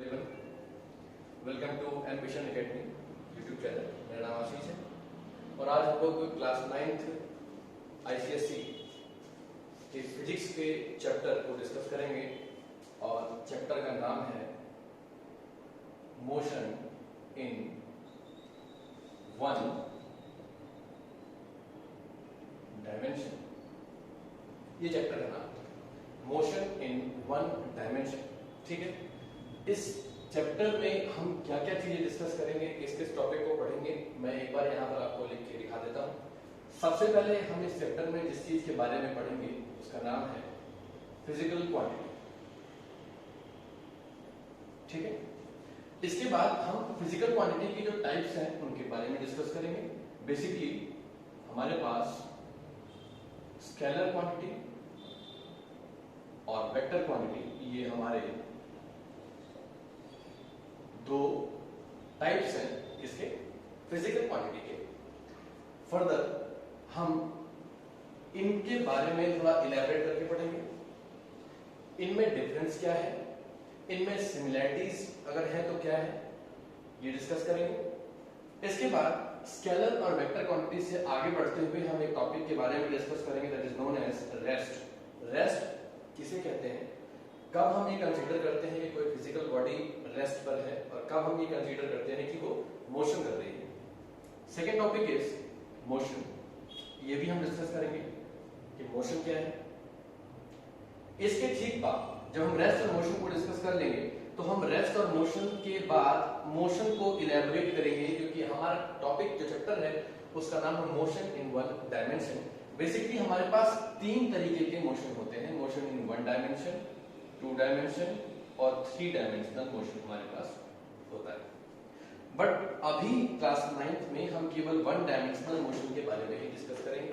Welcome to Ambition Academy YouTube channel. मेरा नाम आशीष है और आज हम लोग क्लास 9th ICSE के फिजिक्स के चैप्टर को डिस्कस करेंगे और चैप्टर का नाम है मोशन इन वन डायमेंशन। ये चैप्टर का नाम मोशन इन वन डायमेंशन। ठीक है, इस चैप्टर में हम क्या क्या चीजें डिस्कस करेंगे, किस किस टॉपिक को पढ़ेंगे, मैं एक बार यहाँ पर आपको लिख के दिखा देता हूँ। सबसे पहले हम इस चैप्टर में जिस चीज के बारे में पढ़ेंगे उसका नाम है फिजिकल क्वांटिटी। ठीक है, इसके बाद हम फिजिकल क्वांटिटी की जो टाइप्स हैं उनके बारे में डिस्कस करेंगे। बेसिकली हमारे पास स्केलर क्वांटिटी और वेक्टर क्वांटिटी, ये हमारे दो टाइप्स हैं इसके फिजिकल क्वांटिटी के। फर्दर हम इनके बारे में थोड़ा इलैबोरेट करके पढ़ेंगे। इनमें डिफरेंस क्या है, इनमें सिमिलैरिटीज अगर है तो क्या है, ये डिस्कस करेंगे। इसके बाद स्केलर और वेक्टर क्वांटिटी से आगे बढ़ते हुए हम एक टॉपिक के बारे में डिस्कस करेंगे, that is known as rest. Rest किसे कहते हैं, कब हम ये कंसीडर करते हैं कि कोई फिजिकल बॉडी रेस्ट पर है और कब हम ये कंसीडर करते हैं कि वो मोशन कर रही है। सेकेंड टॉपिक इज मोशन, ये भी हम डिस्कस करेंगे कि मोशन क्या है। इसके ठीक बाद जब हम रेस्ट और मोशन को डिस्कस कर लेंगे तो हम रेस्ट और मोशन के बाद मोशन को इलैबोरेट करेंगे, क्योंकि हमारा टॉपिक जो चैप्टर है उसका नाम है motion in one dimension. Basically हमारे पास तीन तरीके के मोशन होते हैं, motion in one dimension, 2 dimension और 3 डायमेंशनल मोशन हमारे पास होता है। बट अभी क्लास 9th में हम केवल 1 डायमेंशनल मोशन के बारे में ही डिस्कस करेंगे,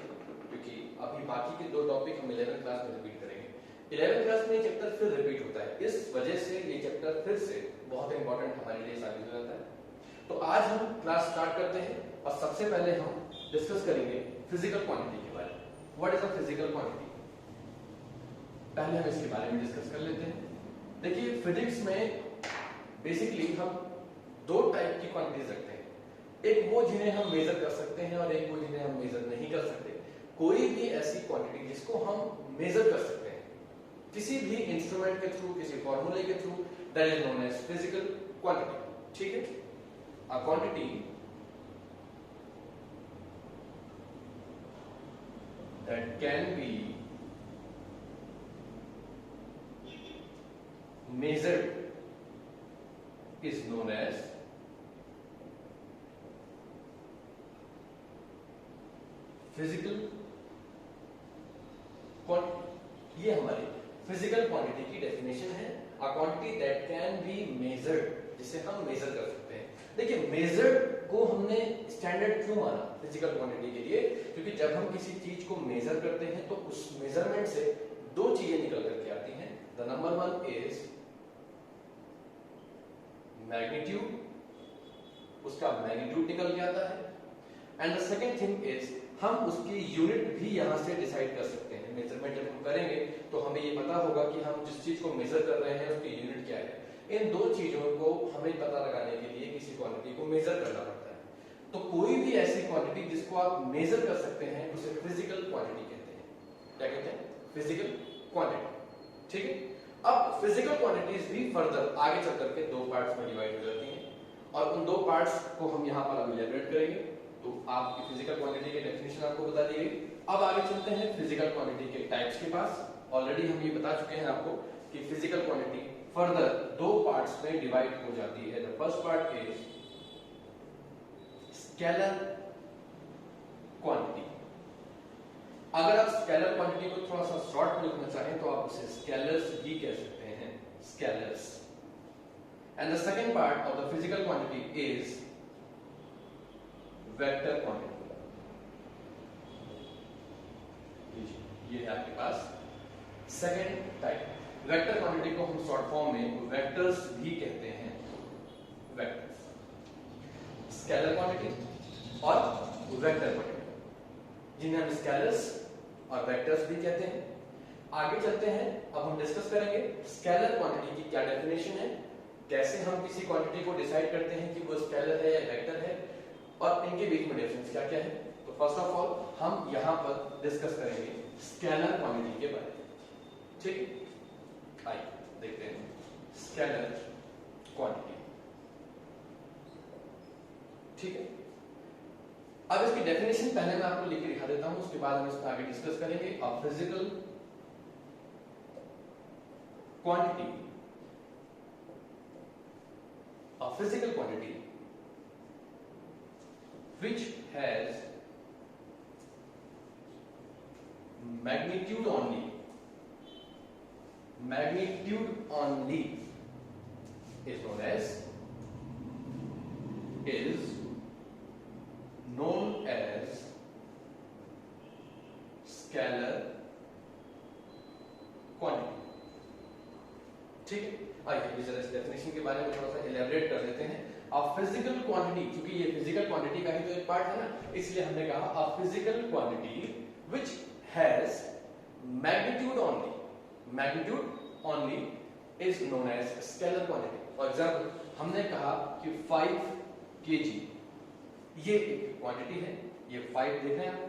क्योंकि अभी बाकी के दो टॉपिक हम 11th क्लास में रिपीट करेंगे। 11th क्लास में ये चैप्टर फिर रिपीट होता है, इस वजह से ये चैप्टर फिर से बहुत इंपॉर्टेंट हमारे लिए साबित हो जाता है। तो आज हम क्लास स्टार्ट करते हैं और सबसे पहले हम डिस्कस करेंगे फिजिकल क्वांटिटी के बारे में। What is a physical quantity, पहले हम इसके बारे में डिस्कस कर लेते हैं। देखिए, फिजिक्स में बेसिकली हम दो टाइप की क्वांटिटीज रखते हैं, एक वो जिन्हें हम मेजर कर सकते हैं और एक वो जिन्हें हम मेजर नहीं कर सकते। कोई भी ऐसी क्वांटिटी जिसको हम मेजर कर सकते हैं किसी भी इंस्ट्रूमेंट के थ्रू, किसी फॉर्मूले के through, that is known as physical quantity. ठीक है, a quantity that can be measured is known as physical quantity। ये हमारी फिजिकल क्वांटिटी की डेफिनेशन है, a quantity that can be measured, जिसे हम मेजर कर सकते हैं। देखिए, मेजर्ड को हमने स्टैंडर्ड क्यों माना फिजिकल क्वांटिटी के लिए, क्योंकि जब हम किसी चीज को मेजर करते हैं तो उस मेजरमेंट से दो चीजें निकल करके आती हैं। The number one is magnitude, उसका मैग्नीट्यूड निकल के आता है, and the second thing is हम उसकी यूनिट भी यहां से डिसाइड कर सकते हैं। मेजरमेंट जब हम करेंगे तो हमें ये पता होगा कि हम जिस चीज को मेजर कर रहे हैं उसकी यूनिट क्या है। इन दो चीजों को हमें पता लगाने के लिए किसी क्वांटिटी को मेजर करना पड़ता है। तो कोई भी ऐसी क्वांटिटी जिसको आप मेजर कर सकते हैं उसे फिजिकल क्वांटिटी कहते हैं। क्या कहते हैं, फिजिकल क्वांटिटी। ठीक है, अब फिजिकल क्वांटिटीज भी फर्दर आगे चल करके दो पार्ट्स में डिवाइड हो जाती हैं और उन दो पार्ट्स को हम यहां पर अब इलैबोरेट करेंगे। तो आपकी फिजिकल क्वांटिटी की डेफिनेशन आपको बता दी गई। अब आगे चलते हैं फिजिकल क्वांटिटी के टाइप्स के पास। ऑलरेडी हम ये बता चुके हैं आपको कि फिजिकल क्वांटिटी फर्दर दो पार्ट्स में डिवाइड हो जाती है। The first part is scalar quantity. अगर आप स्केलर क्वांटिटी को थोड़ा सा शॉर्ट में लिखना चाहें तो आप उसे स्केलर्स भी कह सकते हैं, scalars. And the second part of the physical quantity is vector quantity. ये है आपके पास सेकंड टाइप। वेक्टर क्वांटिटी को हम शॉर्ट फॉर्म में वेक्टर्स भी कहते हैं, वेक्टर्स। स्केलर क्वांटिटी और वेक्टर क्वांटिटी, जिन्हें हम स्केलर्स और वेक्टर्स भी कहते हैं। आगे चलते हैं, अब हम डिस्कस करेंगे स्केलर क्वांटिटी की क्या डेफिनेशन है कैसे हम किसी क्वांटिटी को डिसाइड करते हैं कि वो स्केलर है या वेक्टर है, और इनके बीच में डिफरेंस क्या क्या है। तो फर्स्ट ऑफ ऑल हम यहां पर डिस्कस करेंगे स्केलर क्वांटिटी के बारे में, ठीक। आइए देखते हैं स्केलर क्वांटिटी, ठीक है। अब इसकी डेफिनेशन पहले मैं आपको लिख के दिखा देता हूं, उसके बाद हम इसको आगे डिस्कस करेंगे। अ physical quantity, a physical quantity which has magnitude only is known as scalar quantity, ठीक है। आइए जरा इस डेफिनेशन के बारे में थोड़ा सा इलैबोरेट कर लेते हैं। अ फिजिकल क्वांटिटी, क्योंकि ये फिजिकल क्वांटिटी का ही तो एक पार्ट है ना, इसलिए हमने कहा a physical quantity which has magnitude only is known as scalar quantity. For example हमने कहा कि 5 kg ये एक क्वांटिटी है, ये 5 देख रहे हैं आप।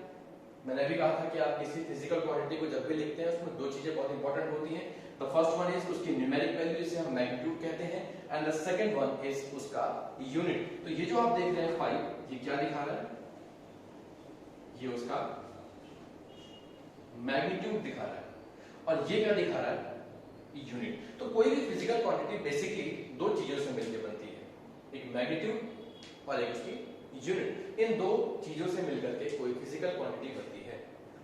मैंने भी कहा था कि आप किसी फिजिकल क्वांटिटी को जब भी लिखते हैं उसमें दो चीजें बहुत इंपॉर्टेंट होती हैं। द फर्स्ट वन इज उसकी न्यूमेरिक वैल्यू, जिसे हम मैग्नीट्यूड कहते हैं, and the second one is उसका यूनिट। तो ये जो आप देख रहे हैं 5, ये क्या दिखा रहा है? ये उसका मैग्नीट्यूड दिखा रहा है, और ये क्या दिखा रहा है? यूनिट। तो कोई भी फिजिकल क्वांटिटी बेसिकली दो चीजों से मिलकर बनती है, एक मैग्नीट्यूड और एक उसकी यूनिट। इन दो चीजों से मिलकर के कोई फिजिकल क्वांटिटी बनती है।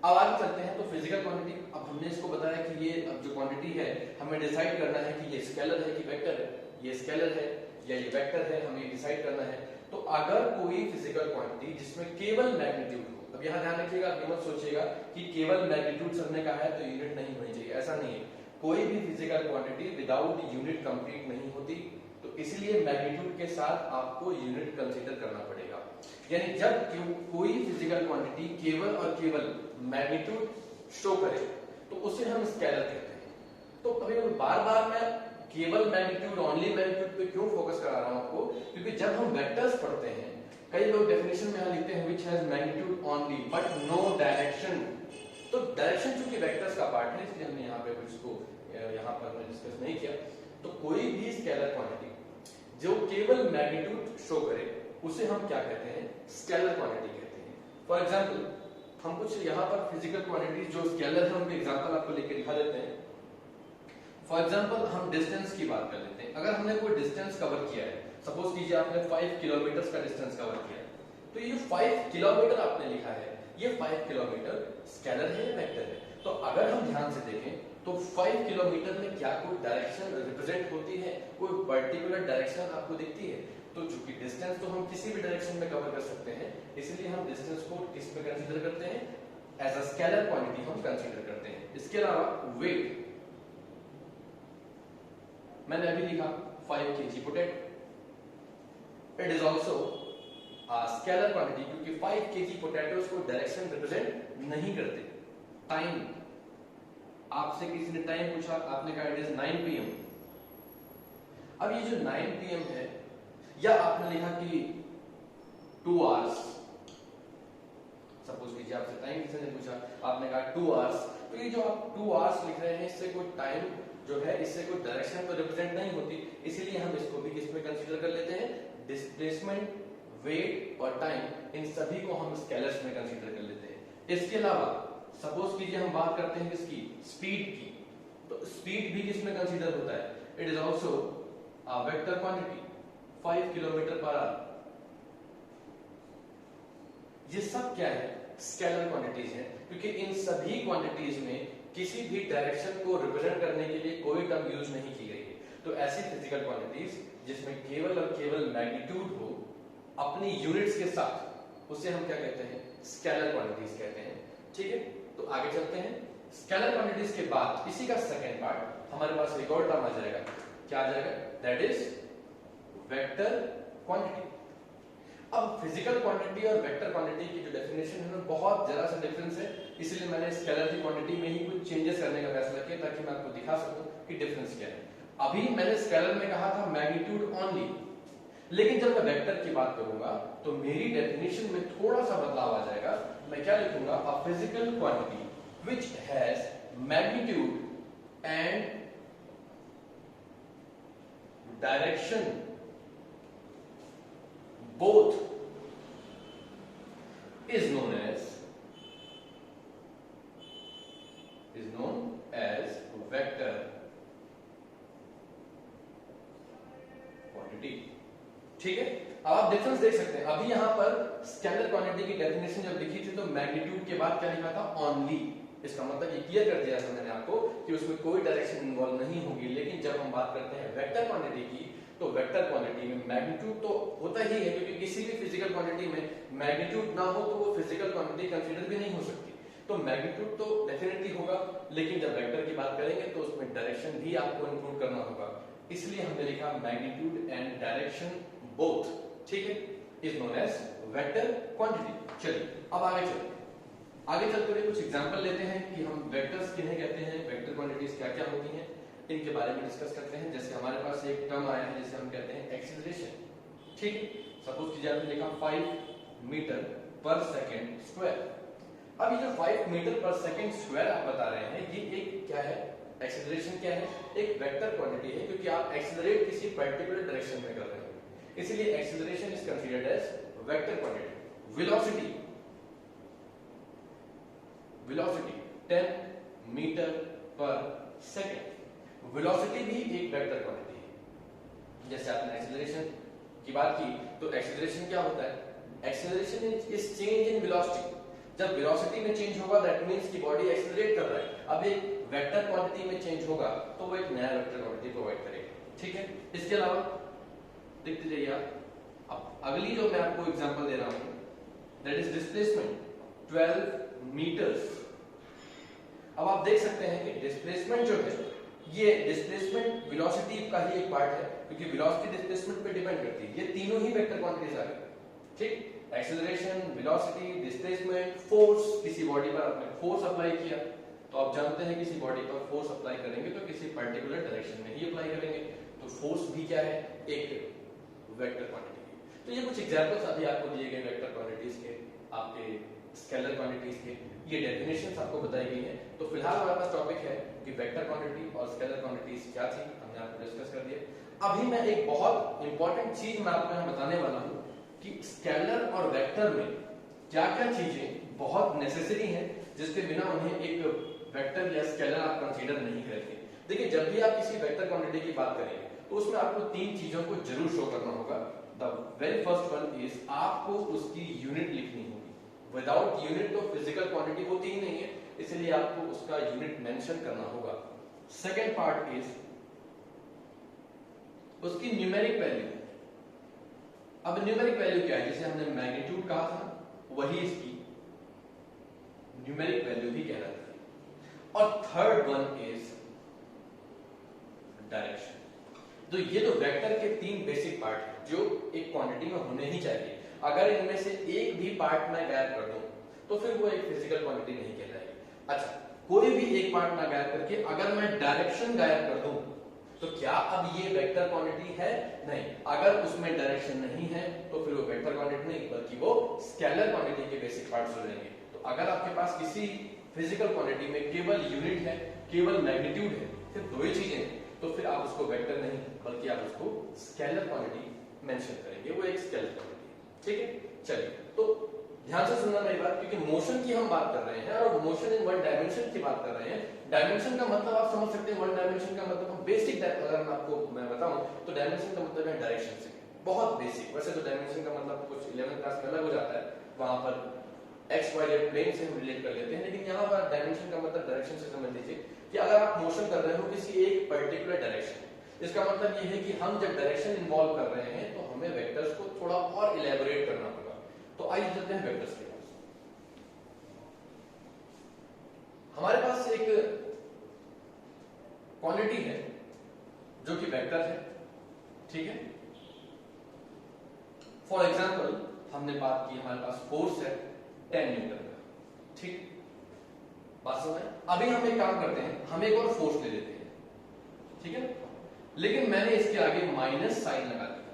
अब आगे चलते हैं तो फिजिकल क्वांटिटी, अब हमने इसको बताया कि ये अब जो क्वांटिटी है हमें डिसाइड करना है कि ये स्केलर है कि वेक्टर है, ये स्केलर है या ये वेक्टर है, हमें डिसाइड करना है। तो अगर कोई फिजिकल क्वांटिटी जिसमें केवल मैग्नीट्यूड हो, अब यहां ध्यान रखिएगा, आप मत सोचिएगा कि केवल मैग्नीट्यूड सर ने कहा है तो यूनिट नहीं होनी चाहिए, ऐसा नहीं है। कोई भी physical quantity without unit complete नहीं होती, तो इसलिए मैग्नीट्यूड के साथ आपको यूनिट कंसीडर करना पड़ेगा। यानी जब कोई फिजिकल क्वांटिटी केवल और केवल मैग्नीट्यूड शो करे तो उसे हम स्केलर कहते हैं। तो अभी बार-बार मैं केवल मैग्नीट्यूड, ओनली मैग्नीट्यूड पे क्यों फोकस करा रहा हूं आपको? क्योंकि जब हम वेक्टर्स पढ़ते हैं, कई लोग डेफिनेशन में यहां लिखते हैं which has magnitude only but no direction. तो डायरेक्शन चूंकि वेक्टर्स का पार्ट है, इसलिए हमने यहां पे कुछ इसको यहां पर हमने डिस्कस नहीं किया। तो कोई भी स्केलर क्वांटिटी जो केवल मैग्नीट्यूड शो करे उसे हम क्या कहते हैं? स्केलर क्वांटिटी कहते हैं। फॉर एग्जांपल हम कुछ यहां पर फिजिकल क्वांटिटीज जो स्केलर है उनके एग्जांपल आपको लेके दिखा देते हैं। फॉर एग्जांपल हम डिस्टेंस की बात कर लेते हैं। अगर हमने कोई डिस्टेंस कवर किया है, सपोज कीजिए आपने 5 किलोमीटर का डिस्टेंस कवर किया है, तो ये जो 5 किलोमीटर आपने लिखा है, ये 5 किलोमीटर स्केलर है या वेक्टर है? तो अगर हम ध्यान से देखें तो 5 किलोमीटर में क्या कोई डायरेक्शन रिप्रेजेंट होती है? कोई पर्टिकुलर डायरेक्शन आपको दिखती है? तो चूंकि डिस्टेंस तो हम किसी भी डायरेक्शन में कवर कर सकते हैं, इसलिए हम डिस्टेंस को किस में कंसीडर करते हैं? एज अ स्केलर क्वांटिटी हम कंसीडर करते हैं। इसके अलावा वेट, मैंने अभी लिखा 5 kg potato, it is also a scalar quantity, क्योंकि 5 kg पोटैटोस को डायरेक्शन रिप्रेजेंट नहीं करते। टाइम, आपसे किसी ने टाइम पूछा, आपने कहा इट इज 9 PM। अब ये जो 9 PM है, या आपने लिखा कि 2 आवर्स, सपोज कीजिए आपसे टाइम किसी ने पूछा, आपने कहा 2 आवर्स, तो ये जो आप 2 आवर्स लिख रहे हैं, इससे कोई टाइम जो है, इससे कोई डायरेक्शन तो रिप्रेजेंट नहीं होती, इसीलिए हम इसको भी किस में कंसीडर कर लेते हैं? डिस्प्लेसमेंट, वेट और टाइम, इन सभी को हम स्केलर्स में कंसीडर कर लेते हैं। इसके अलावा सपोज कीजिए हम बात करते हैं किसकी? स्पीड की, तो स्पीड भी किस में कंसीडर होता है? It is also a vector quantity, 5 kilometre per hour. ये सब क्या है? स्केलर क्वांटिटीज हैं, क्योंकि इन सभी क्वांटिटीज में किसी भी डायरेक्शन को रिप्रेजेंट करने के लिए कोई टर्म यूज नहीं की गई है। तो ऐसी फिजिकल क्वांटिटीज जिसमें केवल और केवल मैग्नीट्यूड हो अपनी यूनिट्स के साथ, उसे हम क्या कहते हैं? स्केलर क्वांटिटीज कहते हैं। ठीक है, तो आगे चलते हैं। स्केलर क्वांटिटीज के बाद इसी का सेकंड पार्ट हमारे पास एक और टर्म आ जाएगा। क्या आ जाएगा? That is vector quantity. अब फिजिकल क्वांटिटी और वेक्टर क्वांटिटी की जो डेफिनेशन है ना, बहुत जरा सा डिफरेंस है, इसलिए मैंने स्केलर की क्वांटिटी में ही कुछ चेंजेस करने का फैसला किया ताकि मैं आपको दिखा सकूं कि डिफरेंस क्या है। अभी मैंने स्केलर में कहा था मैग्नीट्यूड ओनली, लेकिन जब मैं वेक्टर की बात करूंगा तो मेरी डेफिनेशन में थोड़ा सा बदलाव आ जाएगा। मैं क्या लिखूंगा, अ physical quantity which has magnitude and direction both is known as vector quantity। ठीक है, अब आप डिफरेंस देख सकते हैं। अभी यहां पर स्केलर क्वांटिटी की डेफिनेशन जब लिखी थी तो मैग्नीट्यूड के बाद क्या लिखा था, ओनली। इसका मतलब ये क्लियर कर दिया था मैंने आपको कि उसमें कोई डायरेक्शन इन्वॉल्व नहीं होगी। लेकिन जब हम बात करते हैं वेक्टर क्वांटिटी की तो वेक्टर क्वांटिटी में मैग्नीट्यूड तो होता ही है, क्योंकि किसी भी फिजिकल क्वांटिटी में मैग्नीट्यूड ना हो तो वो फिजिकल क्वांटिटी कंसीडर भी नहीं हो सकती। तो मैग्नीट्यूड तो डेफिनेटली होगा, लेकिन जब वेक्टर की बात करेंगे तो उसमें डायरेक्शन भी आपको इंक्लूड करना होगा। इसलिए हमने लिखा मैग्नीट्यूड एंड डायरेक्शन बोथ, ठीक है, is known as vector quantity. चलिए अब आगे चलते हैं। आगे चलते हुए कुछ एग्जांपल लेते हैं कि हम वेक्टर्स किन्हें कहते हैं, वेक्टर क्वांटिटीज क्या क्या होती हैं, इनके बारे में डिस्कस करते हैं। जैसे हमारे पास एक टर्म आया है जिसे हम कहते हैं एक्सीलरेशन। ठीक है, सपोज कीजिए आपने लिखा 5 मीटर पर सेकंड स्क्वायर। अब ये जो 5 मीटर पर सेकंड स्क्वायर आप बता रहे हैं, ये एक क्या है, एक्सीलरेशन क्या है, एक वेक्टर क्वांटिटी है, क्योंकि आप एक्सीलरेट किसी पर्टिकुलर डायरेक्शन में कर रहे हो। इसलिए acceleration is considered as vector quantity. Velocity 10 metre per second, velocity भी एक वेक्टर क्वांटिटी है। जैसे आपने एक्सीलरेशन की बात की तो एक्सीलरेशन क्या होता है, acceleration is change in velocity. जब वेलोसिटी में चेंज होगा दैट मींस कि बॉडी एक्सीलरेट कर रहा है। अब एक वेक्टर क्वांटिटी में चेंज होगा तो वो एक नया वेक्टर क्वांटिटी प्रोवाइड करेगा। ठीक है, इसके अलावा देखते जाइए आप। अब अगली जो मैं आपको एग्जांपल दे रहा हूं दैट इज डिस्प्लेसमेंट 12 मीटर्स। अब आप देख सकते हैं कि डिस्प्लेसमेंट जो है ये डिस्प्लेसमेंट वेलोसिटी का ही एक पार्ट है, क्योंकि वेलोसिटी डिस्प्लेसमेंट पे डिपेंड करती है। ये तीनों ही वेक्टर क्वांटिटीज आ गई। ठीक, एक्सीलरेशन, वेलोसिटी, डिस्प्लेसमेंट, फोर्स, किसी बॉडी पर आपने फोर्स अप्लाई किया तो आप जानते हैं किसी बॉडी पर फोर्स अप्लाई करेंगे तो किसी पर्टिकुलर डायरेक्शन में ही अप्लाई करेंगे। तो फोर्स भी क्या है, एक वेक्टर क्वांटिटी। तो ये कुछ एग्जांपल्स अभी आपको दिए गए वेक्टर क्वांटिटीज के, आपके स्केलर क्वांटिटीज के, ये डेफिनेशंस आपको बताई गई हैं। तो फिलहाल हमारे पास टॉपिक है कि वेक्टर क्वांटिटी और स्केलर क्वांटिटीज क्या थी, हमने आपको डिस्कस कर दिया। अभी मैं एक बहुत इंपॉर्टेंट चीज मैं आपको यहाँ बताने वाला हूँ कि स्केलर और वेक्टर में क्या क्या चीजें बहुत नेसेसरी हैं जिसके बिना उन्हें एक वेक्टर या स्केलर आप कंसीडर नहीं करेंगे। देखिए, जब भी आप किसी वेक्टर क्वांटिटी की बात करेंगे तो उसमें आपको 3 चीजों को जरूर शो करना होगा। The very first one is आपको उसकी यूनिट लिखनी होगी। विदाउट यूनिट तो फिजिकल क्वांटिटी होती ही नहीं है, इसलिए आपको उसका यूनिट मेंशन करना होगा। सेकेंड पार्ट इज उसकी न्यूमेरिक वैल्यू। अब न्यूमेरिक वैल्यू क्या है, जैसे हमने मैग्नीट्यूड कहा था वही इसकी न्यूमेरिक वैल्यू भी कहलाती है। और थर्ड वन इज डायरेक्शन। तो ये तो वेक्टर के 3 बेसिक पार्ट हैं जो एक क्वांटिटी में होने ही चाहिए। अगर इनमें से एक भी पार्ट मैं गायब कर दूं तो फिर वो एक फिजिकल क्वांटिटी नहीं कहलाएगी। अच्छा, कोई भी एक पार्ट ना गायब करके अगर मैं डायरेक्शन गायब कर दूं तो क्या अब ये वेक्टर क्वांटिटी है? नहीं। अगर उसमें डायरेक्शन नहीं है तो फिर वो वेक्टर क्वांटिटी नहीं बल्कि वो स्केलर क्वांटिटी के बेसिक पार्ट्स हो जाएंगे। तो अगर आपके पास किसी फिजिकल क्वांटिटी में केवल यूनिट है, केवल मैग्नीट्यूड है, सिर्फ 2 ही चीजें हैं, तो फिर आप उसको वेक्टर नहीं बल्कि आप उसको स्केलर क्वांटिटी मेंशन करेंगे, वो एक स्केलर क्वांटिटी। ठीक है, चलिए तो ध्यान से सुनना मेरी बात, क्योंकि मोशन की हम बात कर रहे हैं और मोशन इन 1 डायमेंशन की बात कर रहे हैं। डायमेंशन का मतलब आप समझ सकते हैं, 1 डायमेंशन का मतलब बेसिक अगर मैं बताऊं तो डायमेंशन का मतलब है डायरेक्शन से बहुत बेसिक। वैसे तो डायमेंशन का मतलब कुछ 11th क्लास में अलग हो जाता है, वहां पर एक्स वाई जेड प्लेन से हम रिलेट कर लेते हैं, लेकिन यहाँ पर डायमेंशन का मतलब डायरेक्शन से समझ लीजिए कि अगर आप मोशन कर रहे हो किसी एक पर्टिकुलर डायरेक्शन, इसका मतलब ये है कि हम जब डायरेक्शन इन्वॉल्व कर रहे हैं तो हमें वेक्टर्स को थोड़ा और इलेबोरेट करना होगा। तो आइए चलते हैं वेक्टर्स के पास। हमारे पास एक क्वांटिटी है जो कि वेक्टर है। ठीक है, फॉर एग्जांपल हमने बात की, हमारे पास फोर्स है 10 न्यूटन का। ठीक, बात समझ में? अभी हम एक काम करते हैं, हम एक और फोर्स ले लेते हैं। ठीक है, लेकिन मैंने इसके आगे माइनस साइन लगा दिया।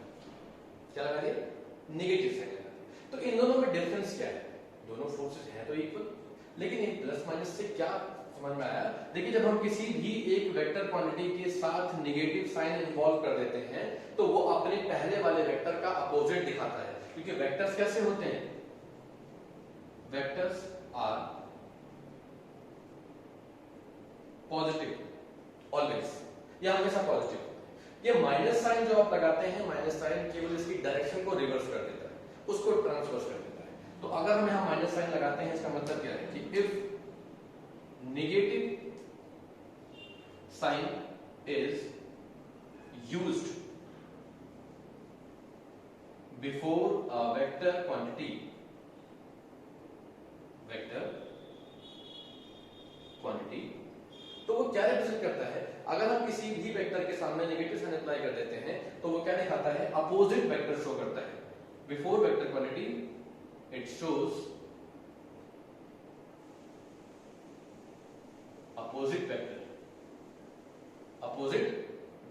क्या लगा दिया? नेगेटिव साइन लगा दिया। तो इन दोनों में डिफरेंस क्या है? दोनों फोर्सेस हैं तो इक्वल, लेकिन एक प्लस माइनस से क्या समझ में आया? देखिए, जब हम किसी भी एक वेक्टर क्वांटिटी के साथ नेगेटिव साइन इन्वॉल्व कर देते हैं तो वो अपने पहले वाले वेक्टर का अपोजिट दिखाता है, क्योंकि वेक्टर्स कैसे होते हैं? वेक्टर्स आर पॉजिटिव ऑलवेज, या हमेशा पॉजिटिव। ये माइनस साइन जो आप लगाते हैं, माइनस साइन केवल इसकी डायरेक्शन को रिवर्स कर देता है, उसको ट्रांसवर्स कर देता है। तो अगर हम यहां माइनस साइन लगाते हैं, इसका मतलब क्या है कि if negative sign is used before a vector quantity, तो वो क्या रिप्रेजेंट करता है? अगर हम किसी भी वेक्टर के सामने नेगेटिव साइन अप्लाई कर देते हैं तो वो क्या दिखाता है? अपोजिट वेक्टर शो करता है। Before vector quantity it shows opposite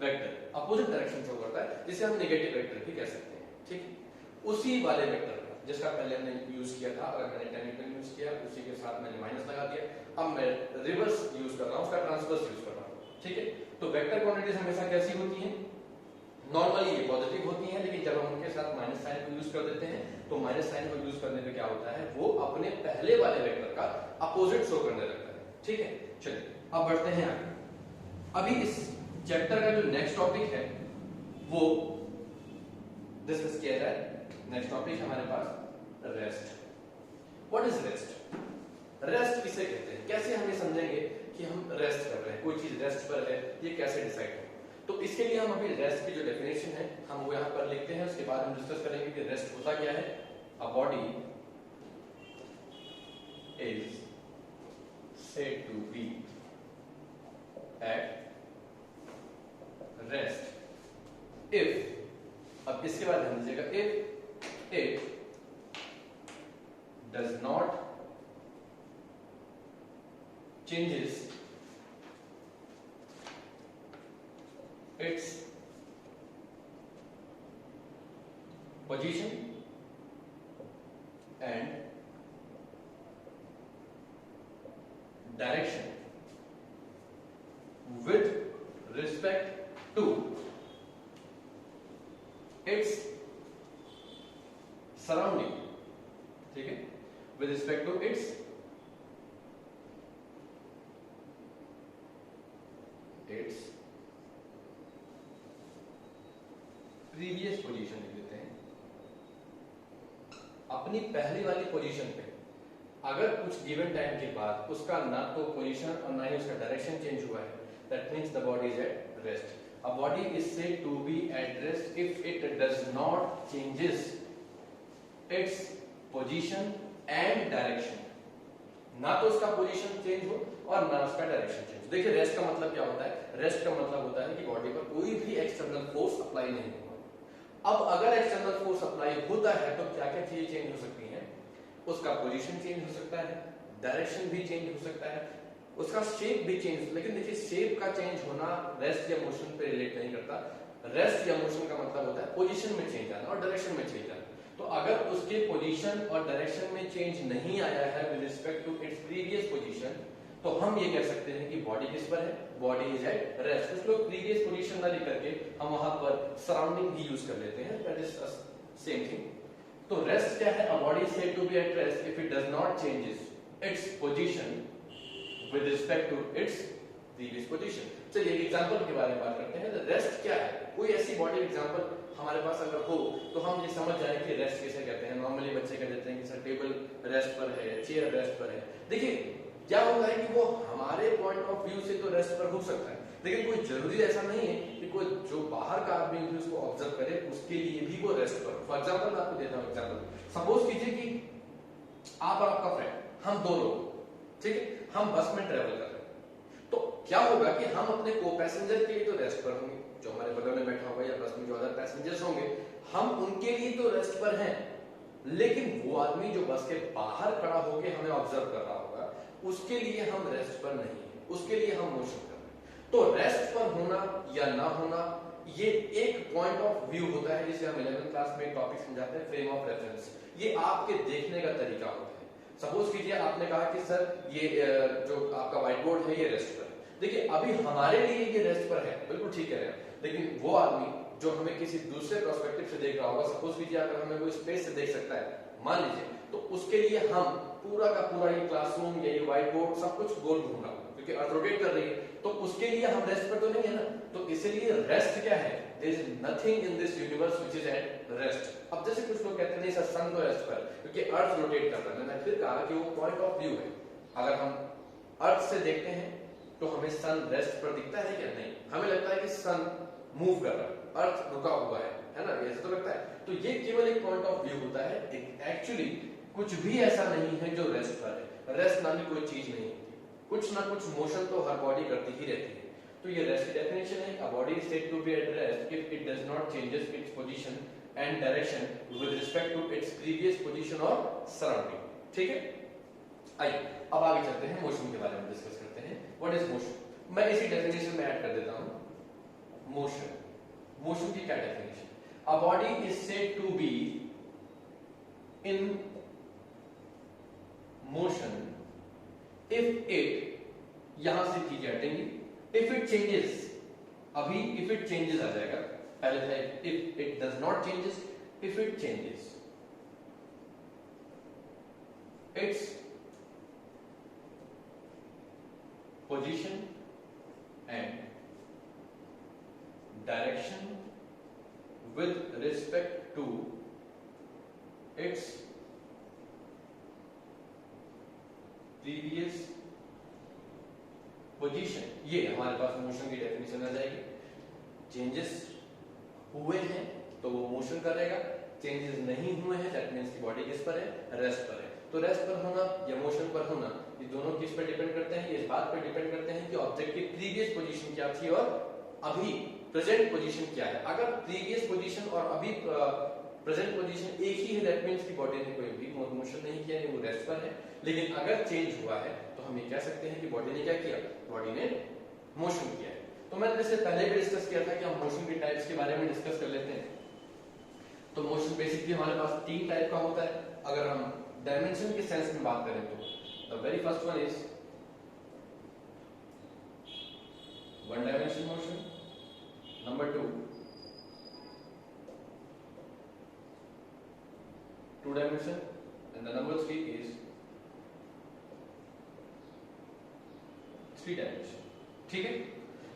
vector, opposite direction show करता है, जिसे हम नेगेटिव वेक्टर भी कह सकते हैं। ठीक, उसी वाले वेक्टर का जिसका पहले हमने यूज किया था, अगर मैंने टेक्निकल यूज किया, उसी के साथ मैंने माइनस लगा दिया, अब मैं रिवर्स यूज कर रहा हूं, उसका ट्रांसवर्स यूज कर रहा हूं। ठीक है, तो वेक्टर क्वांटिटीज हमेशा कैसी होती हैं? नॉर्मली ये पॉजिटिव होती हैं, लेकिन जब हम उनके साथ माइनस साइन को यूज कर देते हैं तो माइनस साइन को यूज करने पे क्या होता है? वो अपने पहले वाले वेक्टर का अपोजिट शो करने लगता है। ठीक है, चलिए अब बढ़ते हैं आगे। अभी इस चैप्टर का जो नेक्स्ट टॉपिक है वो डिस्कस किया जाए। नेक्स्ट टॉपिक हमारे पास rest. What is rest? Rest किसे कहते हैं? कैसे हम ये समझेंगे कि हम रेस्ट कर रहे हैं, कोई चीज रेस्ट पर है, ये कैसे डिसाइड हो? तो इसके लिए हम अभी रेस्ट की जो डेफिनेशन है हम वो यहां पर लिखते हैं, उसके बाद हम डिस्कस करेंगे कि रेस्ट होता क्या है। A body is said to be at rest if, अब इसके बाद ध्यान दीजिएगा, if it does not changes its position and direction with respect to its surrounding, ठीक है, with respect to its previous position लिख देते हैं। अपनी पहली वाली पोजीशन पे अगर कुछ गिवन टाइम के बाद उसका ना तो पोजीशन और ना ही उसका डायरेक्शन चेंज हुआ है, that means the body is at rest. A body is said to be at rest if it does not changes its position and direction, ना तो उसका पोजीशन चेंज हो और ना उसका डायरेक्शन चेंज। देखिए, रेस्ट का मतलब क्या होता है? रेस्ट का मतलब होता है कि बॉडी पर कोई भी एक्सटर्नल फोर्स अप्लाई नहीं होगा। अब अगर एक्सटर्नल फोर्स अप्लाई होता है तो क्या क्या चीजें चेंज हो सकती हैं? उसका पोजीशन चेंज हो सकता है, डायरेक्शन भी चेंज हो सकता है, उसका शेप भी चेंज। लेकिन देखिए, शेप का चेंज होना रेस्ट या मोशन पे रिलेट नहीं करता। रेस्ट या मोशन का मतलब होता है पोजीशन में चेंज आना और डायरेक्शन में चेंज आना। तो अगर उसके पोजीशन और डायरेक्शन में चेंज नहीं आया है with respect to its previous position, तो हम ये कह सकते हैं कि बॉडी किस पर है? Body is at rest. कुछ लोग प्रीवियस पोजीशन ना लिख करके हम वहां पर सराउंडिंग भी यूज कर लेते हैं, दैट इज सेम थिंग। तो रेस्ट क्या है? A body is said to be at rest if it does not changes its position with respect to its previous position. चलिए एक एग्जांपल के बारे में बात करते हैं। रेस्ट क्या है? कोई ऐसी बॉडी एग्जांपल हमारे पास अगर हो तो हम ये समझ जाए कि रेस्ट किसे कहते हैं। नॉर्मली बच्चे कह देते हैं कि सर टेबल रेस्ट पर है, चेयर रेस्ट पर है। देखिए, क्या होता है कि वो हमारे पॉइंट ऑफ व्यू से तो रेस्ट पर हो सकता है, लेकिन कोई जरूरी ऐसा नहीं है कि कोई जो बाहर का आदमी भी उसको ऑब्जर्व करे उसके लिए भी वो रेस्ट पर। फॉर एग्जांपल मैं आपको देता हूं एग्जांपल। सपोज कीजिए कि आप और आपका फ्रेंड, हम दो लोग, ठीक है, हम बस में ट्रेवल कर रहे हैं। तो क्या होगा कि हम अपने को पैसेंजर के लिए तो रेस्ट पर होंगे, जो हमारे बगल में बैठा होगा या बस में जो अदर पैसेंजर्स होंगे, हम उनके लिए तो रेस्ट पर हैं, लेकिन वो आदमी जो बस के बाहर खड़ा होकर हमें ऑब्जर्व कर रहा होगा, उसके लिए हम रेस्ट पर नहीं है, उसके लिए हम मोशन कर रहे हैं। तो रेस्ट पर होना या ना होना ये एक पॉइंट ऑफ व्यू होता है जिसे हम 11th क्लास में टॉपिक समझाते हैं, फ्रेम ऑफ रेफरेंस। ये आपके देखने का तरीका होता है। सपोज कीजिए आपने कहा कि सर ये जो आपका व्हाइट बोर्ड है ये रेस्ट पर है। देखिए अभी हमारे लिए ये रेस्ट पर है, बिल्कुल ठीक है, लेकिन वो आदमी जो हमें किसी दूसरे पर्सपेक्टिव से देख रहा होगा, सपोज कीजिए अगर हमें कोई स्पेस से देख सकता है मान लीजिए, तो उसके लिए हम पूरा का पूरा ये क्लासरूम या ये व्हाइट बोर्ड सब कुछ गोल घूम रहा है क्योंकि अर्थ रोटेट कर रही है, तो उसके लिए हम रेस्ट पर तो नहीं है ना। तो इसलिए रेस्ट क्या है, there is nothing in this universe which is at rest. अब जैसे कुछ लोग कहते हैं नहीं सर सन तो रेस्ट पर क्योंकि अर्थ रोटेट कर रहा है, मैंने फिर कहा कि वो पॉइंट ऑफ व्यू है। अगर हम अर्थ से देखते हैं तो हमें सन रेस्ट पर दिखता है क्या, नहीं, हमें लगता है कि सन मूव कर रहा है, अर्थ रुका हुआ है ना, ऐसा तो लगता है। तो ये केवल एक पॉइंट ऑफ व्यू होता है, एक्चुअली कुछ भी ऐसा नहीं है जो रेस्ट पर है। रेस्ट नाम की कोई चीज नहीं होती, कुछ ना कुछ मोशन तो हर बॉडी करती ही रहती है। तो ये रेस्ट की डेफिनेशन है, a body is said to be at rest if it does not changes its position and direction with respect to its previous position और सराउंडिंग। ठीक है, आइए अब आगे चलते हैं, मोशन के बारे में डिस्कस करते हैं। व्हाट इज मोशन, मैं इसी डेफिनेशन में ऐड कर देता हूं मोशन। मोशन की क्या definition, a body is said to be in motion if it, यहां से कीजिए हटेंगे, इफ इट चेंजेस, अभी इफ इट चेंजेस आ जाएगा, पहले था if it does not changes, if it changes its position and direction with respect to its previous position, ये हमारे पास मोशन की डेफिनेशन आ जाएगी। चेंजेस हुए हैं तो वो मोशन करेगा, चेंजेस नहीं हुए हैं दैट मींस की बॉडी किस पर है, रेस्ट पर है। तो रेस्ट पर होना या मोशन पर होना, ये दोनों किस पर डिपेंड करते हैं, ये इस बात पर डिपेंड करते हैं कि ऑब्जेक्ट की प्रीवियस पोजीशन क्या थी और अभी प्रेजेंट पोजीशन क्या है। अगर प्रीवियस पोजीशन और अभी प्रेजेंट पोजीशन एक ही है दैट मींस की बॉडी ने कोई भी मोशन नहीं किया, वो रेस्ट पर है। लेकिन अगर चेंज हुआ है तो हम ये कह सकते हैं कि बॉडी ने क्या किया, बॉडी ने मोशन किया है। तो मैंने जैसे पहले भी डिस्कस किया था कि हम मोशन के टाइप्स के बारे में डिस्कस कर लेते हैं। तो मोशन बेसिकली हमारे पास तीन टाइप का होता है। अगर हम डायमेंशन के सेंस में बात करें तो the very first one is one dimension motion, number two two dimension and the number three is three dimension. ठीक है,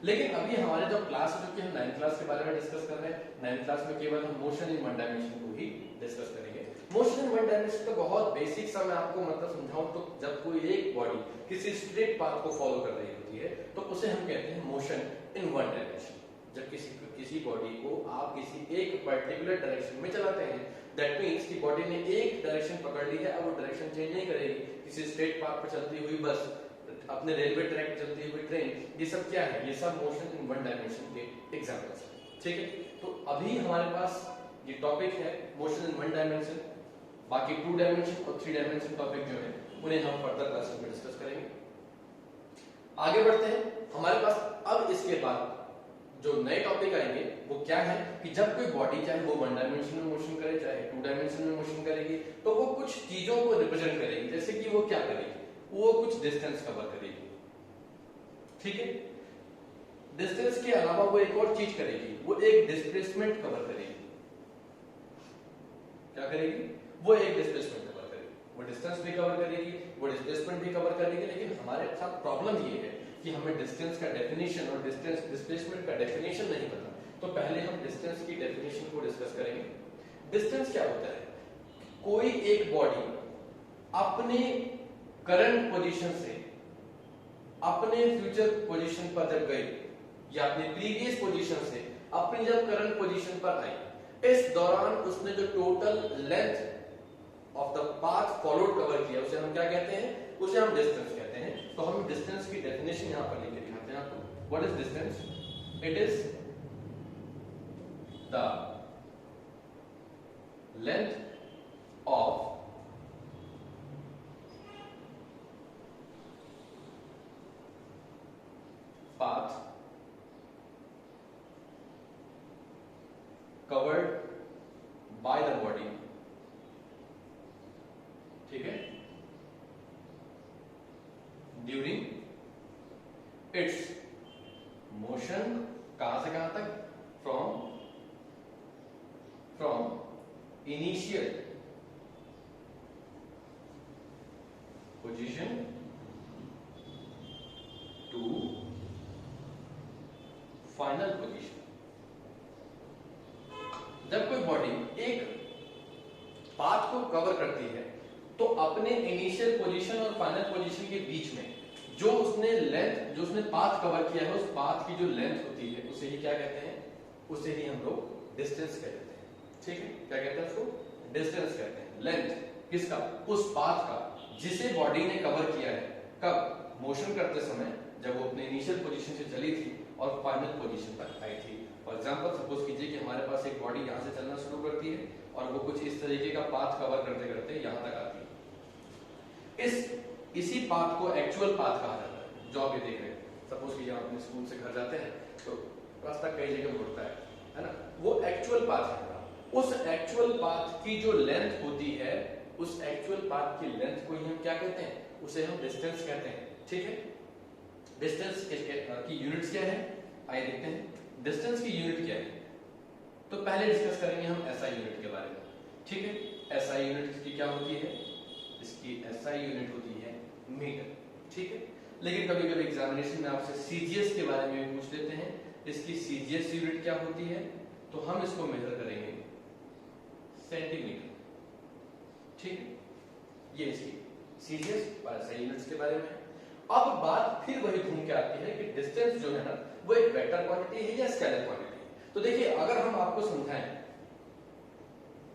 लेकिन अभी हमारे जो क्लास है, जो कि हम 9th क्लास के बारे में डिस्कस कर रहे हैं, 9th क्लास में केवल हम मोशन इन वन डायमेंशन को ही डिस्कस करेंगे। मोशन इन वन डायमेंशन तो बहुत बेसिक सा मैं आपको मतलब समझाऊं तो जब कोई एक बॉडी किसी स्ट्रेट पाथ को फॉलो कर रही होती है तो उसे हम कहते हैं मोशन इन वन डायमेंशन। जब किसी बॉडी को आप किसी एक पर्टिकुलर डायरेक्शन में चलाते हैं दैट मींस कि बॉडी ने एक डायरेक्शन पकड़ ली है, अब वो डायरेक्शन चेंज नहीं करेगी, किसी स्ट्रेट पाथ पर चलती हुई बस, अपने रेलवे ट्रैक पर चलती हुई ट्रेन, ये सब क्या है, ये सब मोशन इन वन डायमेंशन के एग्जांपल्स हैं। ठीक है, तो अभी हमारे पास ये टॉपिक है मोशन इन वन डायमेंशन। बाकी टू डायमेंशन और थ्री डायमेंशन टॉपिक जो है उन्हें हम फर्दर क्लासेस में डिस्कस करेंगे। आगे बढ़ते हैं, हमारे पास अब इसके बाद जो नए टॉपिक आएंगे वो क्या है कि जब कोई बॉडी चाहे वो वन डायमेंशन में मोशन करे चाहे टू डायमेंशन में मोशन करेगी तो वो कुछ चीजों को रिप्रेजेंट करेगी। जैसे कि वो क्या करेगी, वो कुछ डिस्टेंस कवर करेगी। ठीक है, डिस्टेंस के अलावा वो एक और चीज करेगी, वो एक डिस्प्लेसमेंट कवर करेगी। क्या करेगी, वो एक डिस्प्लेसमेंट कवर करेगी, वो डिस्टेंस भी कवर करेगी, वो डिस्प्लेसमेंट भी कवर करेगी। लेकिन हमारे साथ प्रॉब्लम ये है कि हमें डिस्टेंस का डेफिनेशन और डिस्टेंस डिस्प्लेसमेंट का डेफिनेशन नहीं पता। तो पहले हम डिस्टेंस की डेफिनेशन को डिस्कस करेंगे। डिस्टेंस क्या होता है, कोई एक बॉडी अपने करंट पोजीशन से अपने फ्यूचर पोजीशन पर जब गई या अपने प्रीवियस पोजीशन से अपनी जब करंट पोजीशन पर आई, इस दौरान उसने जो total length of the path followed cover किया उसे हम क्या कहते हैं, उसे हम डिस्टेंस कहते हैं। तो हम डिस्टेंस की डेफिनेशन यहां पर लेके दिखाते हैं आपको। What is distance, it is the length of path body, ठीक है, ड्यूरिंग इट्स मोशन, कहां से कहां तक, from initial position to final position. जब कोई बॉडी एक पाथ को कवर करती है तो अपने इनिशियल पोजीशन और फाइनल पोजीशन के बीच में जो उसने लेंथ, जो उसने पाथ कवर किया है, उस पाथ की जो लेंथ होती है उसे ही क्या कहते हैं, उसे ही हम लोग डिस्टेंस कहते हैं। ठीक है, क्या कहते हैं उसको, डिस्टेंस कहते हैं। लेंथ किसका, उस पाथ का जिसे बॉडी ने कवर किया है, कब, मोशन करते समय, जब वो अपने इनिशियल पोजीशन से चली थी और फाइनल पोजीशन तक आई थी। फॉर एग्जांपल सपोज कीजिए कि हमारे पास एक बॉडी यहां से चलना शुरू करती है और वो कुछ इस तरीके का पाथ कवर करते करते यहां तक आती है। इसी पाथ को एक्चुअल पाथ कहा जाता है, जो आप ये देख रहे हैं। सपोज कि आप अपने स्कूल से घर जाते हैं तो रास्ता कई जगह मुड़ता है ना, वो एक्चुअल पाथ है। उस एक्चुअल पाथ की जो लेंथ होती है, उस एक्चुअल पाथ की लेंथ को ही हम क्या कहते हैं, उसे हम डिस्टेंस कहते हैं। ठीक है, डिस्टेंस की यूनिट्स क्या है, आइए देखते हैं डिस्टेंस की यूनिट क्या है। तो पहले डिस्कस करेंगे हम एसआई यूनिट के बारे में। ठीक है, एसआई यूनिट की क्या होती है, इसकी एसआई यूनिट होती है मीटर। ठीक है, लेकिन कभी कभी एग्जामिनेशन में आपसे सीजीएस के बारे में भी पूछ लेते हैं, इसकी सीजीएस यूनिट क्या होती है, तो हम इसको मेजर करेंगे सेंटीमीटर। ठीक है, ये इसकी सीजीएस और एसआई यूनिट्स के बारे में। अब बात फिर वही घूम के आती है कि डिस्टेंस जो है ना, वो एक वेक्टर क्वांटिटी है या स्केलर क्वांटिटी है। तो देखिए, अगर हम आपको समझाएं,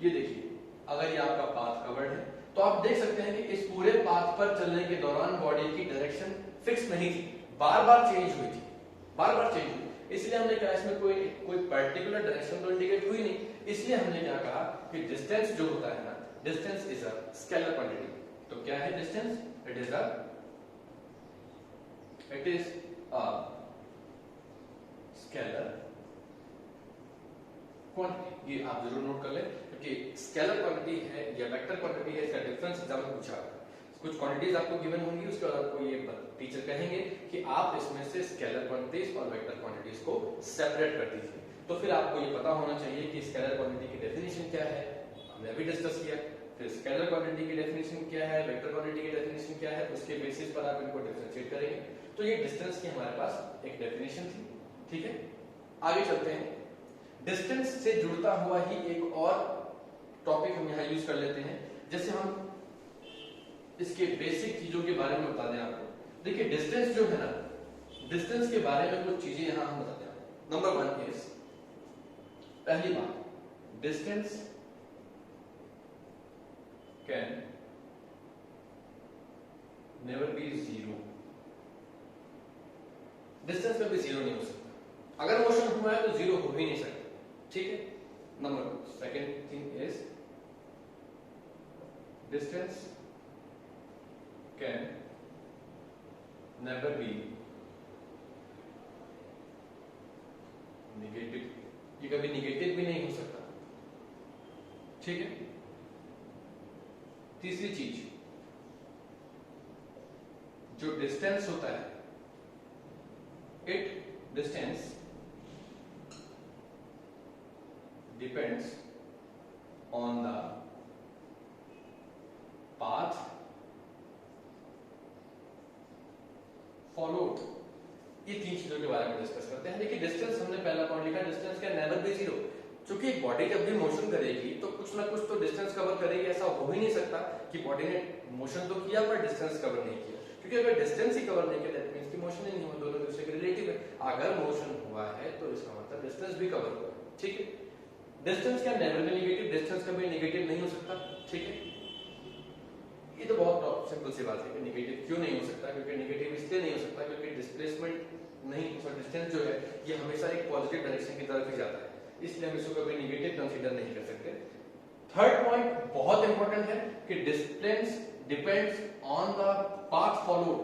ये देखिए, अगर ये आपका पाथ कवर्ड है तो आप देख सकते हैं कि इस पूरे पाथ पर चलने के दौरान बॉडी की डायरेक्शन फिक्स नहीं थी, बार बार चेंज हुई थी, बार बार चेंज हुई। इसलिए हमने कहा इसमें कोई पर्टिकुलर डायरेक्शन तो इंडिकेट हुई नहीं, इसलिए हमने क्या कहा कि डिस्टेंस जो होता है ना, distance is a scalar quantity. तो क्या है distance, it is a scalar quantity. ये आप जरूर नोट कर लें, क्योंकि स्केलर क्वांटिटी है या वेक्टर क्वांटिटी है, इसका डिफरेंस एग्जाम में पूछा। कुछ क्वांटिटीज आपको गिवन होंगी, उसके बाद आपको ये टीचर कहेंगे कि आप इसमें से स्केलर क्वांटिटीज और वेक्टर क्वांटिटीज को सेपरेट कर दीजिए। तो फिर आपको ये पता होना चाहिए कि स्केलर क्वांटिटी की डेफिनेशन क्या है, हमने अभी डिस्कस किया। फिर स्केलर क्वांटिटी की डेफिनेशन क्या है, वेक्टर क्वांटिटी की डेफिनेशन क्या है, उसके बेसिस पर आप इनको डिफरेंशिएट करेंगे। तो ये डिस्टेंस की हमारे पास एक डेफिनेशन थी। ठीक है, आगे चलते हैं। डिस्टेंस से जुड़ता हुआ ही एक और टॉपिक हम यहां यूज कर लेते हैं, जैसे हम इसके बेसिक चीजों के बारे में बता दें आपको। देखिए, डिस्टेंस जो है ना, डिस्टेंस के बारे में कुछ चीजें यहां हम बताते हैं। नंबर 1 इज, पहली बात, distance can never be zero. Distance में भी जीरो नहीं हो सकता, अगर मोशन हुआ है तो जीरो हो ही नहीं सकता। ठीक है, number second thing is, distance can never be negative, ये कभी नेगेटिव भी नहीं हो सकता। ठीक है, तीसरी चीज, जो डिस्टेंस होता है, it distance depends on the path followed. ये तीन चीजों के बारे में डिस्कस करते हैं। देखिए, डिस्टेंस हमने पहला पॉइंट लिखा, distance can never be zero. क्योंकि एक बॉडी जब भी मोशन करेगी तो कुछ ना कुछ तो डिस्टेंस कवर करेगी। ऐसा हो ही नहीं सकता कि बॉडी ने मोशन तो किया पर डिस्टेंस कवर नहीं किया, क्योंकि अगर डिस्टेंस ही कवर नहीं किया दैट मींस कि मोशन ही नहीं हुआ, दोनों दूसरे के रिलेटिव है। अगर मोशन हुआ है तो इसका मतलब डिस्टेंस भी कवर हुआ है। ठीक है, distance can never be negative, distance कभी नेगेटिव नहीं हो सकता। ठीक है, ये तो बहुत सिंपल सी बात है कि नेगेटिव क्यों नहीं हो सकता, क्योंकि नेगेटिव इसलिए नहीं हो सकता क्योंकि डिस्प्लेसमेंट नहीं, डिस्टेंस जो है ये हमेशा एक पॉजिटिव डायरेक्शन की तरफ ही जाता है, इसलिए हम इसको कभी नेगेटिव कंसीडर नहीं कर सकते। थर्ड पॉइंट बहुत इंपॉर्टेंट है कि distance depends on the path followed.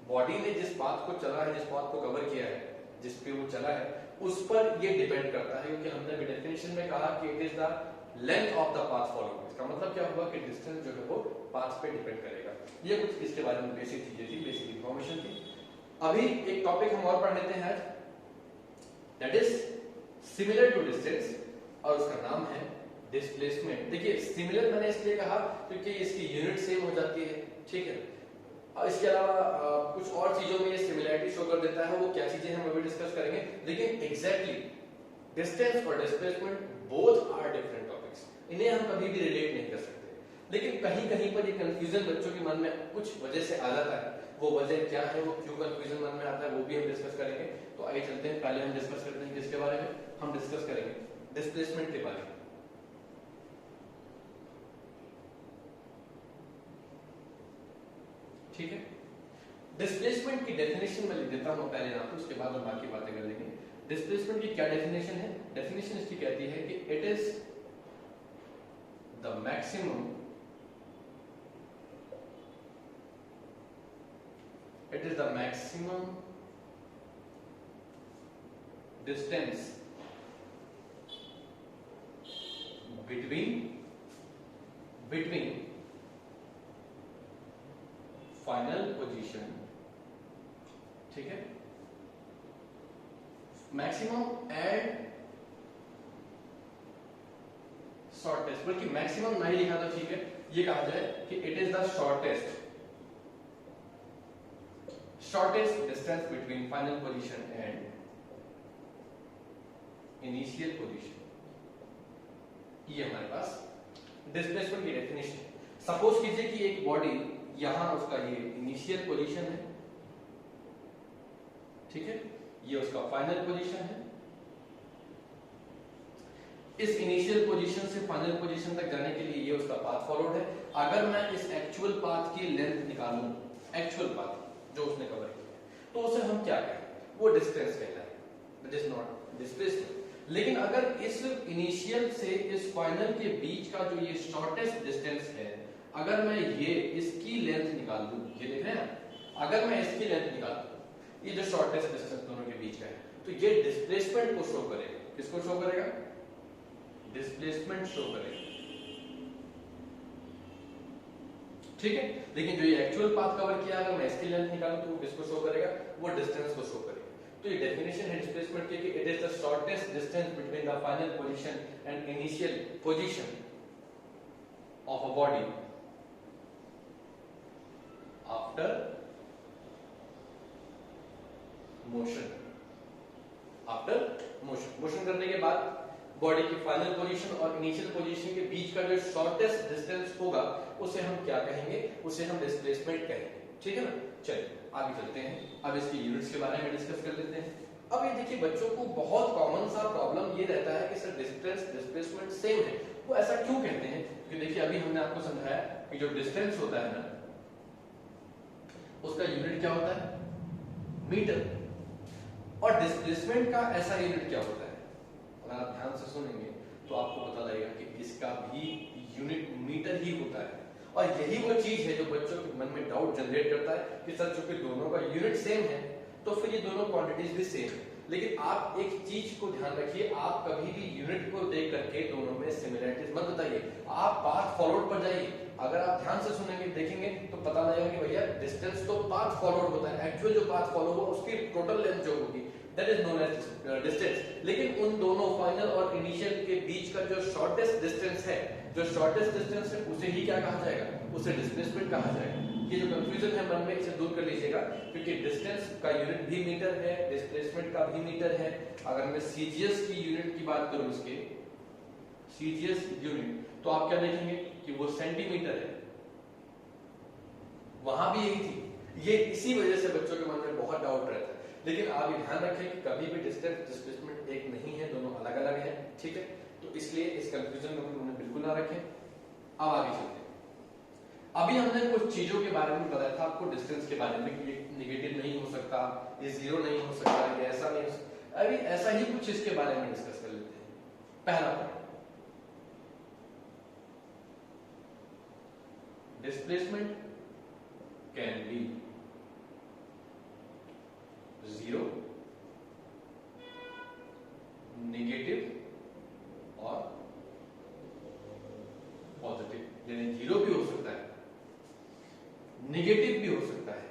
Body ने जिस पाथ को चला है, जिस पाथ को कवर किया है, जिस पे वो चला है, उस पर ये डिपेंड करता है, क्योंकि हमने भी डेफिनेशन में कहा कि it is the length of the path followed. इसका मतलब क्या हुआ कि डिस्टेंस जो है वो पाथ पे डिपेंड करेगा। ये कुछ इसके बारे में बेसिक चीजें थी, बेसिक इंफॉर्मेशन थी। अभी एक टॉपिक हम और पढ़ लेते हैं आज, that is similar to distance, और उसका नाम है डिस्प्लेसमेंट। देखिए सिमिलर मैंने इसलिए कहा क्योंकि इसकी यूनिट सेम हो जाती है, ठीक है। और इसके अलावा कुछ और चीजों में ये सिमिलरिटी शो कर देता है, वो क्या चीजें हम अभी डिस्कस करेंगे। लेकिन एग्जैक्टली डिस्टेंस और displacement both are different topics, इन्हें हम कभी भी रिलेट नहीं कर सकते। लेकिन कहीं कहीं पर ये कंफ्यूजन बच्चों के मन में कुछ वजह से आ जाता है, वो वजह क्या है, वो क्यों कंफ्यूजन मन में आता है, वो भी हम डिस्कस करेंगे। तो आइए चलते हैं, पहले हम डिस्कस करते हैं किसके बारे में, हम डिस्कस करेंगे डिस्प्लेसमेंट के बारे में। ठीक है, डिस्प्लेसमेंट की डेफिनेशन मैं लिख देता हूं पहले यहाँ पे, उसके बाद हम बाकी बातें कर लेंगे। डिस्प्लेसमेंट की क्या डेफिनेशन है? डेफिनेशन इसकी कहती है कि it is the maximum, it is the maximum distance between final position, ठीक है, मैक्सिमम एंड शॉर्टेस्ट, बल्कि मैक्सिमम नहीं लिखा तो ठीक है, ये कहा जाए कि it is the shortest distance between final position and initial position। ये हमारे पास डिस्प्लेसमेंट की डेफिनेशन। सपोज कीजिए कि एक बॉडी यहां उसका ये इनिशियल पोजीशन है, ठीक है, ये उसका फाइनल पोजीशन है। इस इनिशियल पोजीशन से फाइनल पोजीशन तक जाने के लिए ये उसका पाथ फॉलोड है। अगर मैं इस एक्चुअल पाथ की लेंथ निकालूं, एक्चुअल पाथ जो उसने कवर किया, तो उसे हम क्या कहें, वो डिस्टेंस कहलाएगा, दैट इज नॉट डिस्प्लेसमेंट। लेकिन अगर इस इनिशियल से इस फाइनल के बीच का जो ये शॉर्टेस्ट डिस्टेंस है, अगर मैं ये इसकी लेंथ निकाल दूं, ये देख रहे हैं, अगर मैं इसकी लेंथ निकाल दूं, ये जो शॉर्टेस्ट डिस्टेंस दोनों के बीच का है, तो ये डिस्प्लेसमेंट को शो करेगा। किसको शो करेगा? डिस्प्लेसमेंट शो करेगा, ठीक है। लेकिन जो ये एक्चुअल पाथ कवर किया, अगर मैं इसकी लेंथ निकालूं तो वो किसको शो करेगा? वो डिस्टेंस को शो करेगा। तो ये डेफिनेशन है डिस्प्लेसमेंट की कि it is the shortest distance between the final position and initial position of a body after motion. After motion करने के बाद बॉडी की फाइनल पोजीशन और इनिशियल पोजीशन के बीच का जो शॉर्टेस्ट डिस्टेंस होगा, उसे हम क्या कहेंगे? उसे हम डिस्प्लेसमेंट कहेंगे, ठीक है ना। चलिए आगे चलते हैं, अब इसकी यूनिट्स के बारे में डिस्कस कर लेते हैं। अब ये देखिए बच्चों को बहुत कॉमन सा प्रॉब्लम ये रहता है कि सर डिस्टेंस डिस्प्लेसमेंट सेम है, वो ऐसा क्यों कहते हैं? क्योंकि देखिए अभी हमने आपको समझाया कि जो डिस्टेंस होता है ना, उसका यूनिट क्या होता है? मीटर। और डिस्प्लेसमेंट का ऐसा यूनिट क्या होता है? अगर आप ध्यान से सुनेंगे तो आपको पता लगेगा कि इसका भी यूनिट मीटर ही होता है। और यही वो चीज है जो बच्चों के मन में डाउट जनरेट करता है कि सर चूंकि दोनों का यूनिट सेम है तो फिर ये दोनों क्वांटिटीज भी सेम है। लेकिन आप एक चीज को ध्यान रखिए, आप कभी भी यूनिट को देख करके दोनों में सिमिलरिटीज मत बताइए, आप पाथ फॉलोड पर जाइए। अगर आप ध्यान से सुनेंगे देखेंगे तो पता लगेगा कि भैया डिस्टेंस तो पाथ फॉलोड होता है, एक्चुअल जो पाथ फॉलो हुआ उसकी टोटल लेंथ जो होगी that is known as distance. लेकिन उन दोनों फाइनल और इनिशियल के बीच का जो शॉर्टेस्ट डिस्टेंस है, जो शॉर्टेस्ट डिस्टेंस है उसे ही क्या कहा जाएगा? उसे डिस्प्लेसमेंट कहा जाएगा। ये जो कंफ्यूजन है मन में, इसे दूर कर लीजिएगा, क्योंकि डिस्टेंस का यूनिट भी मीटर है, डिस्प्लेसमेंट का भी मीटर है। अगर मैं सीजीएस की यूनिट की बात करूं, इसके सीजीएस यूनिट, तो आप क्या देखेंगे कि वो सेंटीमीटर है, वहां भी यही थी। ये इसी वजह से बच्चों के मन में बहुत डाउट रहता है। लेकिन आप ये ध्यान रखें कि कभी भी डिस्टेंस डिस्प्लेसमेंट एक नहीं है, दोनों अलग अलग हैं, ठीक है। तो इसलिए इस कंफ्यूजन में उन्हें बिल्कुल ना रखें। अब आगे चलते हैं। अभी हमने कुछ चीजों के बारे में बताया था आपको डिस्टेंस के बारे में कि ये नेगेटिव नहीं हो सकता, ये जीरो नहीं हो सकता, ये ऐसा नहीं हो सकता। अभी ऐसा ही कुछ इसके बारे में डिस्कस कर लेते हैं। पहला point, displacement can be zero positive, यानी जीरो भी हो सकता है, नेगेटिव भी हो सकता है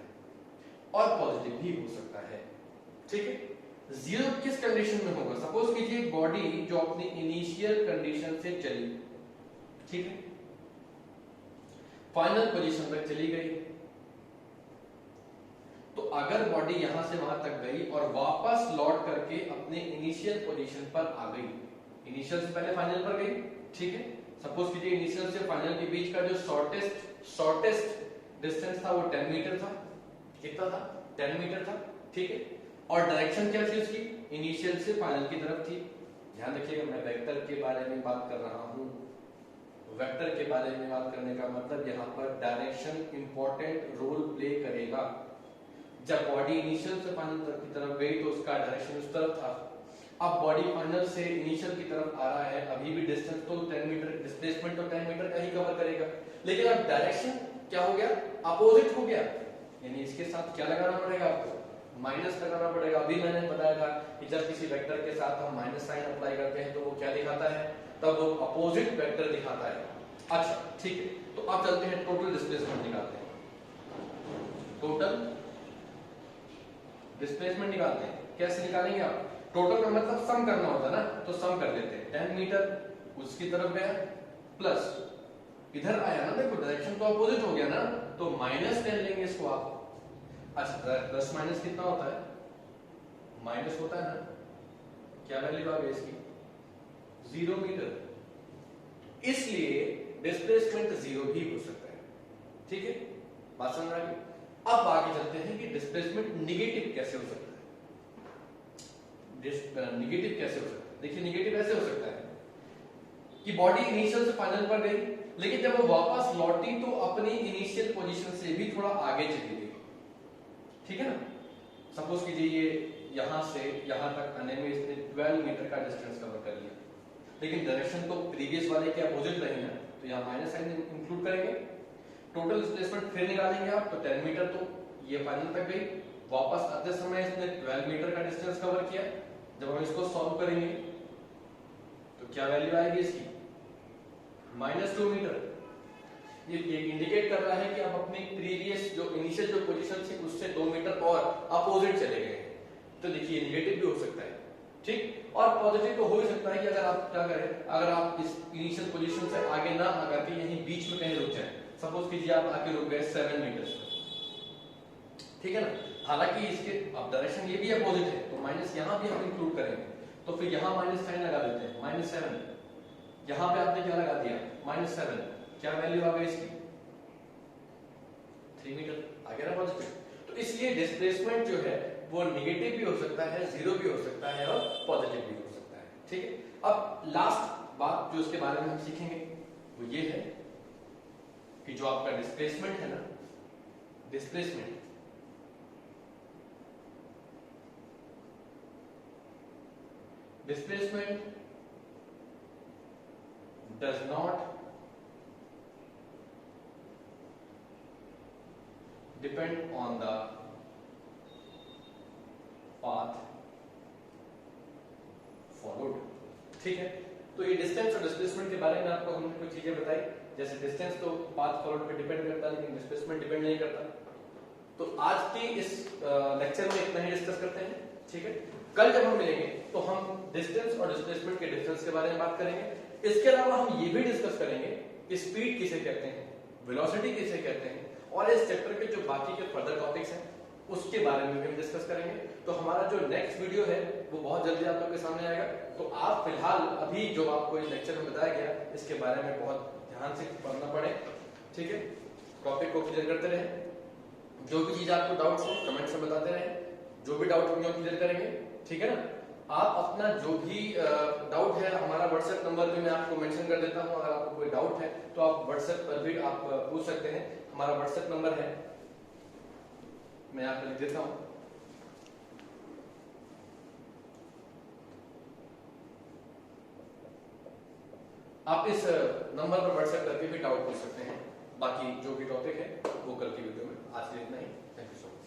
और पॉजिटिव भी हो सकता है। ठीक है, जीरो किस कंडीशन में होगा? सपोज कीजिए बॉडी जो अपनी इनिशियल कंडीशन से चली, ठीक है, फाइनल पोजीशन तक चली गई, तो अगर बॉडी यहां से वहां तक गई और वापस लौट करके अपने इनिशियल पोजीशन पर आ गई, इनिशियल से पहले फाइनल पर गई, ठीक है, सपोज कीजिए इनिशियल से फाइनल के बीच का जो शॉर्टेस्ट डिस्टेंस था वो 10 मीटर था, कितना था? 10 मीटर था, ठीक है, और डायरेक्शन क्या थी उसकी? इनिशियल से फाइनल की तरफ थी। ध्यान रखिएगा मैं वेक्टर के बारे में बात कर रहा हूं, वेक्टर के बारे में बात करने का मतलब यहाँ पर डायरेक्शन इंपॉर्टेंट रोल प्ले करेगा। जब बॉडी इनिशियल से फाइनल की तरफ गई तो उसका डायरेक्शन उस तरफ था, अब बॉडी फाइनल से इनिशियल की तरफ आ रहा है, अभी भी डिस्टेंस तो 10 मीटर, डिस्प्लेसमेंट तो 10 मीटर का ही कवर करेगा, लेकिन अब डायरेक्शन क्या हो गया? अपोजिट हो गया, यानी इसके साथ क्या लगाना पड़ेगा आपको? माइनस लगाना पड़ेगा। अभी मैंने बताया था कि जब किसी वेक्टर के साथ हम माइनस साइन अप्लाई करते हैं तो वो क्या दिखाता है? तब वो अपोजिट वेक्टर दिखाता है। अच्छा ठीक है, तो अब चलते हैं टोटल डिस्प्लेसमेंट निकालते हैं। टोटल डिस्प्लेसमेंट निकालते हैं, कैसे निकालेंगे आप? टोटल का मतलब सम करना होता है ना, तो सम कर लेते हैं। 10 मीटर उसकी तरफ गया प्लस इधर आया ना, देखो डायरेक्शन तो अपोजिट हो गया ना, तो -10 लेंगे इसको आप। अच्छा 10 माइनस कितना होता है? माइनस होता है ना, क्या वैल्यू आ गई इसकी? 0 मीटर, इसलिए डिस्प्लेसमेंट 0 भी हो सकता है। ठीक है, बात समझ आ गई? अब आगे चलते हैं कि डिस्प्लेसमेंट नेगेटिव कैसे हो सकता है। नेगेटिव कैसे हो सकता है? देखिए नेगेटिव ऐसे हो सकता है कि बॉडी इनिशियल से फाइनल पर गई, लेकिन जब वो वापस लौटी तो अपनी इनिशियल पोजीशन से भी थोड़ा आगे चली गई, ठीक है ना। सपोज कीजिए ये यहां से यहां तक आने में इसने 12 मीटर का डिस्टेंस कवर कर लिया, लेकिन डायरेक्शन तो प्रीवियस वाले के अपोजिट रही ना, तो यहाँ माइनस साइन इंक्लूड करेंगे। टोटल डिस्प्लेसमेंट फिर निकालेंगे आप, तो 10 मीटर तो ये फाइनल तक गई, वापस आते समय इसने 12 मीटर का डिस्टेंस कवर किया। जब हम इसको सॉल्व करेंगे तो क्या वैल्यू आएगी इसकी? -2 मीटर। ये इंडिकेट कर रहा है कि आप अपनी प्रीवियस जो इनिशियल जो पोजीशन थी उससे 2 मीटर और अपोजिट चले गए। तो देखिए नेगेटिव भी हो सकता है, ठीक, और पॉजिटिव तो हो ही सकता है कि अगर आप क्या करें, अगर आप इस इनिशियल पोजीशन से आगे ना आकर के यहीं बीच में कहीं रुक जाए, सपोज कीजिए आप आके रुक गए 7 मीटर, ठीक है ना, हालांकि इसके अब डायरेक्शन ये भी अपोजिट है, तो माइनस यहां भी हम इंक्लूड करेंगे, तो फिर यहां माइनस साइन लगा देते हैं, -7, यहां पे आपने क्या लगा दिया? -7, क्या वैल्यू आ गई इसकी? 3 मीटर आ गया ना पॉजिटिव। तो इसलिए डिस्प्लेसमेंट जो है वो नेगेटिव भी हो सकता है, 0 भी हो सकता है और पॉजिटिव भी हो सकता है, ठीक है। अब लास्ट बात जो इसके बारे में हम सीखेंगे वो ये है कि जो आपका डिस्प्लेसमेंट है ना, displacement does not depend on the path followed, ठीक है। तो ये डिस्टेंस और डिस्प्लेसमेंट के बारे में आपको हमने कुछ चीजें बताई, जैसे डिस्टेंस तो पाथ फॉलोड पे डिपेंड करता है, लेकिन डिस्प्लेसमेंट डिपेंड नहीं करता। तो आज की इस लेक्चर में इतना ही डिस्कस करते हैं, ठीक है। कल जब हम मिलेंगे तो हम डिस्टेंस और डिस्प्लेसमेंट के डिफरेंस के बारे में बात करेंगे। इसके अलावा हम ये भी डिस्कस करेंगे कि स्पीड किसे कहते हैं, वेलोसिटी किसे कहते हैं, और इस चैप्टर के जो बाकी के फर्दर टॉपिक्स हैं उसके बारे में भी हम डिस्कस करेंगे। तो हमारा जो नेक्स्ट वीडियो है वो बहुत जल्दी आप लोग के सामने आएगा। तो आप फिलहाल अभी जो आपको इस लेक्चर में बताया गया इसके बारे में बहुत ध्यान से पढ़ना पड़े, ठीक है। टॉपिक को क्लियर करते रहे, जो भी चीज आपको डाउट्स हो कमेंट्स में बताते रहे, जो भी डाउट होंगे क्लियर करेंगे, ठीक है ना। आप अपना जो भी डाउट है, हमारा व्हाट्सएप नंबर भी मैं आपको मेंशन कर देता हूं, अगर आपको कोई डाउट है तो आप व्हाट्सएप पर भी आप पूछ सकते हैं। हमारा व्हाट्सएप नंबर है, मैं आपको लिख देता हूं, आप इस नंबर पर व्हाट्सएप करके भी डाउट पूछ सकते हैं। बाकी जो भी टॉपिक है वो कल की वीडियो में, आज के लिए इतना ही। Thank you so much.